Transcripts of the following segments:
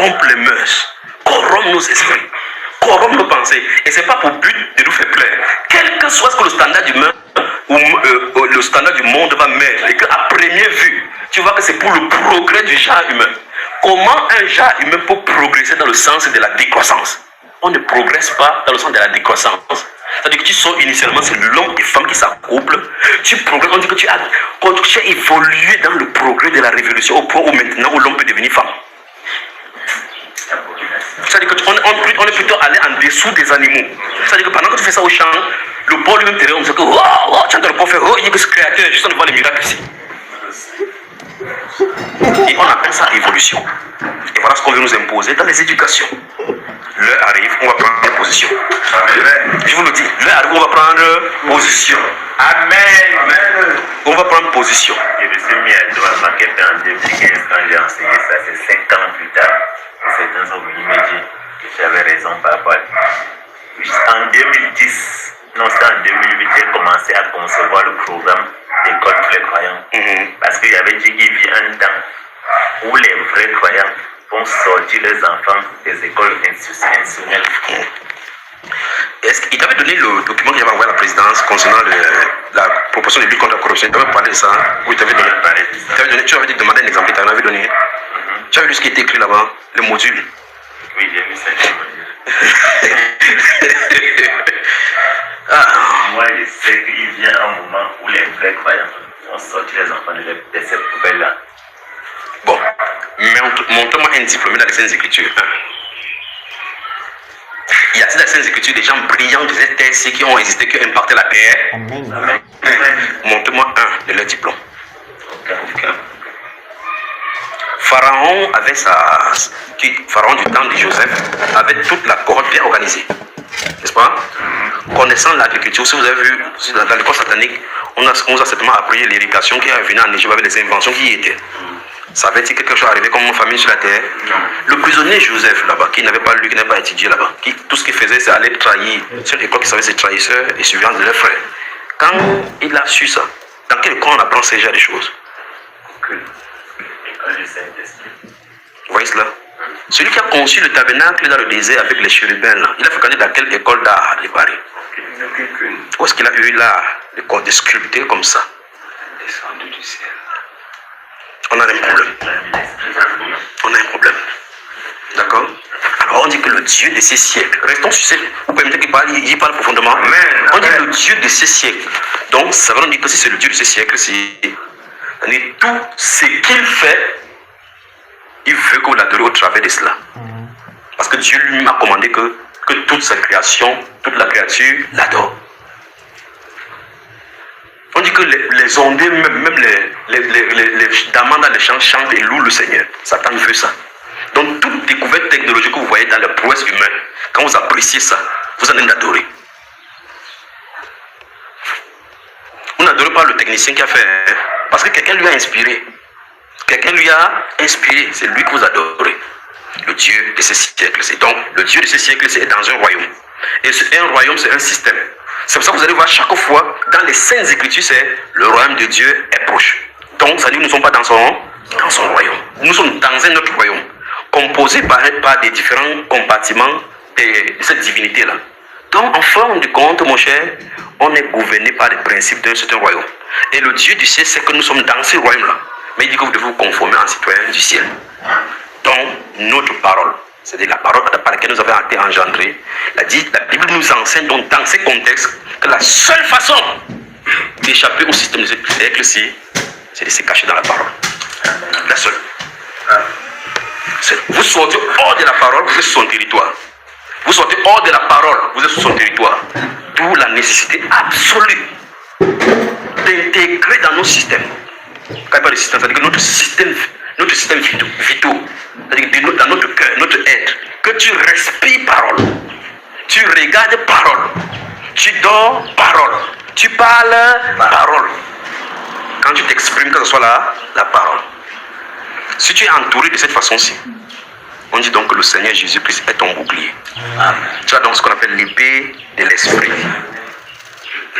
corrompre les mœurs, corrompre nos esprits, corrompre nos pensées. Et ce n'est pas pour but de nous faire plaire. Quel que soit ce que le standard humain ou le standard du monde va mettre, et qu'à première vue, tu vois que c'est pour le progrès du genre humain. Comment un genre humain peut progresser dans le sens de la décroissance? On ne progresse pas dans le sens de la décroissance. C'est-à-dire que tu sors initialement, c'est l'homme et femme qui s'accouplent. Tu progresses, on dit que tu as évolué dans le progrès de la révolution au point où maintenant où l'homme peut devenir femme. C'est-à-dire qu'on est plutôt allé en dessous des animaux. C'est-à-dire que pendant que tu fais ça au champ, le porc lui-même te dit que oh, tu as le porc fait, oh, il y a que ce créateur, juste on voit les miracles ici. Et on appelle ça évolution. Et voilà ce qu'on veut nous imposer dans les éducations. L'heure arrive, on va prendre position. Amen. Je vous le dis, l'heure arrive, on va prendre position. Amen. Amen. On va prendre position. Je me suis mis à droite marquette en 2015 quand j'ai enseigné ça, c'est 5 ans plus tard. Certains sont venus me dire que j'avais raison par rapport à... En 2010, non, c'est en 2008, j'ai commencé à concevoir le programme d'école pour les croyants. Parce qu'il y avait dit qu'il y a un temps où les vrais croyants vont sortir les enfants des écoles institutionnelles. Est-ce qu'il t'avait donné le document qu'il avait envoyé à la présidence concernant la proposition de lutte contre la corruption? Il t'avait parlé de ça? Oui, il t'avait donné. Tu avais demandé un exemple, il t'en avait donné. Tu as vu ce qui était écrit là-bas? Le module? Oui, j'ai vu ça, le module. Moi, je sais qu'il vient un moment où les vrais croyants vont sortir les enfants de cette poubelle-là. Bon, montre-moi un diplômé dans les Saintes Écritures. Y a-t-il dans les Saintes Écritures des gens brillants de cette terre qui ont existé, qui ont impacté la terre? Amen. Montre-moi un de leurs diplômes. Aucun. Pharaon avait Pharaon du temps de Joseph avait toute la cohorte bien organisée. N'est-ce pas? Connaissant l'agriculture, si vous avez vu dans l'école satanique, on a certainement appris l'irrigation qui est venue en Égypte avec les inventions qui y étaient. Ça avait été quelque chose arrivé comme une famine sur la terre. Le prisonnier Joseph là-bas, qui n'avait pas lu, qui n'avait pas étudié là-bas, tout ce qu'il faisait, c'est aller trahir. C'est l'école qui savait ses trahisseurs et surveillance de leurs frères. Quand il a su ça, dans quel camp on apprend ces genres de choses? Vous voyez cela? Celui qui a conçu le tabernacle dans le désert avec les chérubins là, il a fréquenté dans quelle école d'art de Paris? Où est-ce qu'il a eu l'art de sculpter comme ça? Descendu du ciel. On a un problème. On a un problème. D'accord? Alors on dit que le Dieu de ces siècles, restons sur ces... Vous permettez qu'il parle, il parle profondément. Amen. On dit le Dieu de ces siècles. Donc ça veut dire que si c'est le Dieu de ces siècles, c'est tout ce qu'il fait, il veut qu'on l'adore au travers de cela. Parce que Dieu lui m'a commandé que toute sa création, toute la créature l'adore. On dit que les ondées, même les damans dans les champs chantent et louent le Seigneur. Satan veut ça. Donc toute découverte technologique que vous voyez dans les prouesses humaines, quand vous appréciez ça, vous en allez l'adorer. Vous n'adorez pas le technicien qui a fait, hein, parce que quelqu'un lui a inspiré. Quelqu'un lui a inspiré, c'est lui que vous adorez. Le Dieu de ces siècles. Donc le Dieu de ces siècles, c'est dans un royaume. Et un royaume, c'est un système. C'est pour ça que vous allez voir chaque fois, dans les Saintes Écritures, c'est le royaume de Dieu est proche. Donc, ça dit nous ne sommes pas dans son royaume. Nous sommes dans un autre royaume, composé par des différents compartiments de cette divinité-là. Donc, en fin de compte, mon cher, on est gouverné par les principes d'un certain royaume. Et le Dieu du ciel, c'est que nous sommes dans ce royaume-là. Mais il dit que vous devez vous conformer en citoyen du ciel. Donc, notre parole, c'est-à-dire la parole par laquelle nous avons été engendrés, la Bible nous enseigne donc dans ces contextes que la seule façon d'échapper au système de cette siècle-ci, c'est de se cacher dans la parole. La seule. Vous sortez hors de la parole, vous êtes sur son territoire. Vous sortez hors de la parole, vous êtes sur son territoire. D'où la nécessité absolue d'intégrer dans nos systèmes. Quand il parle de système, c'est-à-dire que notre système vitaux, c'est-à-dire dans notre cœur, notre être, que tu respires parole, tu regardes parole, tu dors parole, tu parles parole. Quand tu t'exprimes, que ce soit la parole. Si tu es entouré de cette façon-ci, on dit donc que le Seigneur Jésus-Christ est ton bouclier. Amen. Tu as donc ce qu'on appelle l'épée de l'esprit.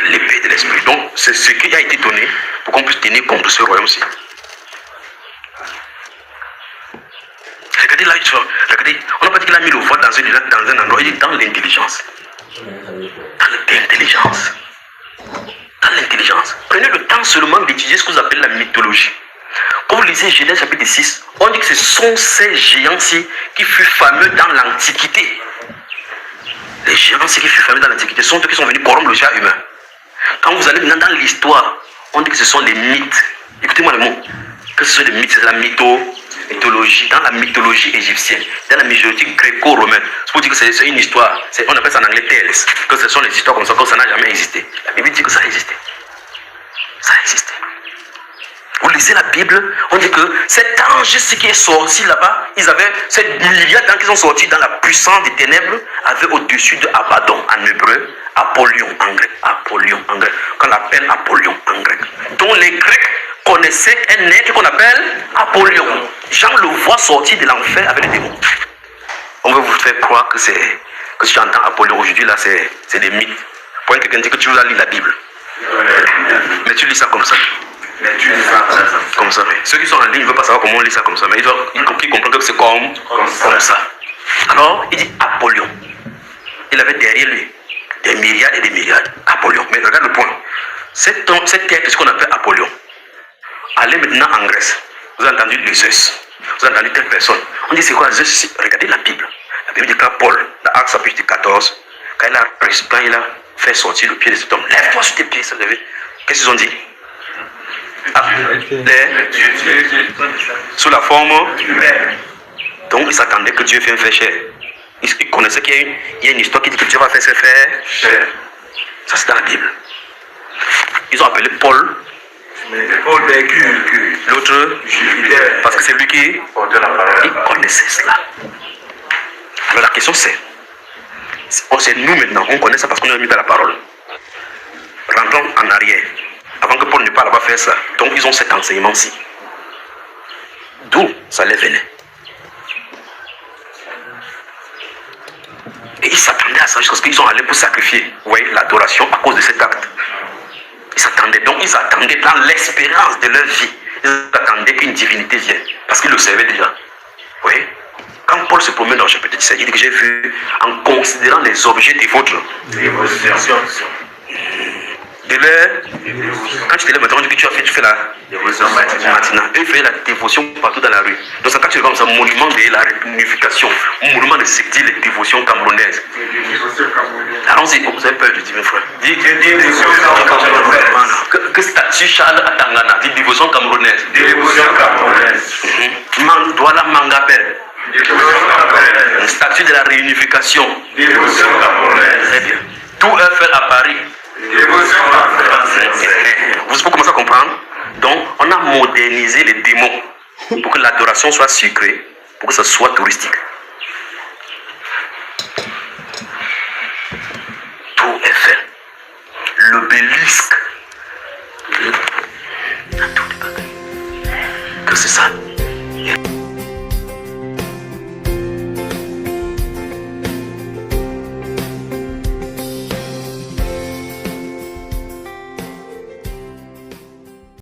L'épée de l'esprit. Donc c'est ce qui a été donné pour qu'on puisse tenir compte de ce royaume-ci. Regardez là, regardez, on n'a pas dit qu'il a mis le voile dans un endroit, il est dans l'intelligence. Dans l'intelligence. Dans l'intelligence. Prenez le temps seulement d'étudier ce que vous appelez la mythologie. Quand vous lisez Genèse chapitre 6, on dit que ce sont ces géants-ci qui furent fameux dans l'Antiquité. Les géants-ci qui furent fameux dans l'Antiquité sont ceux qui sont venus corrompre le genre humain. Quand vous allez maintenant dans l'histoire, on dit que ce sont les mythes. Écoutez-moi le mot. Que ce sont les mythes, c'est la mythologie, dans la mythologie égyptienne, dans la mythologie gréco-romaine. C'est pour dire que c'est une histoire, on appelle ça en anglais tales, que ce sont les histoires comme ça, que ça n'a jamais existé. La Bible dit que ça a existé. Ça a existé. Vous lisez la Bible, on dit que cet ange, ce qui est sorti là-bas, ils avaient, ces milliards d'anges qui sont sortis dans la puissance des ténèbres, avaient au-dessus de Abaddon en hébreu, Apollyon en grec. Apollyon en grec. Qu'on appelle Apollyon en grec. Donc les Grecs connaissaient un être qu'on appelle Apollyon. Jean le voit sortir de l'enfer avec les démons. On veut vous faire croire que si tu entends Apollyon aujourd'hui, là, c'est des mythes. Pour quelqu'un dit que tu vas lire la Bible. Mais tu lis ça comme ça. Comme ça. Ceux qui sont en ligne ne veulent pas savoir comment on lit ça comme ça. Mais ils comprennent que c'est comme ça. Alors, il dit Apollyon. Il avait derrière lui des milliards et des milliards. Apollyon. Mais regarde le point. Cette terre, ce qu'on appelle Apollyon. Allez maintenant en Grèce. Vous avez entendu les Zeus. Vous avez entendu telle personne. On dit c'est quoi Zeus? Regardez la Bible. La Bible dit que Paul, dans Actes chapitre 14, quand il a fait sortir le pied de cet homme, lève-toi sur tes pieds, se lever. Qu'est-ce qu'ils ont dit? Sous la forme. Donc ils s'attendaient que Dieu vienne faire chair. Ils connaissaient qu'il y a une histoire qui dit que Dieu va faire chair. Ça c'est dans la Bible. Ils ont appelé Paul. L'autre, parce que c'est lui qui il connaissait cela. Alors la question c'est nous maintenant, on connaît ça parce qu'on a mis dans la parole. Rentrons en arrière. Avant que Paul ne parle, va faire ça. Donc ils ont cet enseignement-ci. D'où ça les venait. Et ils s'attendaient à ça parce qu'ils sont allés pour sacrifier. Vous voyez, l'adoration à cause de cet acte. Ils s'attendaient. Donc ils attendaient dans l'espérance de leur vie. Ils attendaient qu'une divinité vienne. Parce qu'ils le savaient déjà. Vous voyez. Quand Paul se promène dans le chapitre 17, il dit que j'ai vu, en considérant les objets de votre dévotion. De leur, quand tu te lèves maintenant, tu fais la dévotion matinale. Eux faisaient la dévotion partout dans la rue. Donc c'est quand tu regardes ça, monument de la réunification, monument de les dévotions camerounaises. Allons-y, vous avez peur, je dis mes frères. Dis dévotion camerounaise. Que statue Charles Atangana, dit dévotion camerounaise. Dévotion camerounaise. Douala Mangapel. Une statue de la réunification. Dévotion camerounaise. Très bien. Tout est fait à Paris. Vous commencez à comprendre? Donc, on a modernisé les démons pour que l'adoration soit sucrée, pour que ça soit touristique. Tout est fait. L'obélisque. Que c'est ça?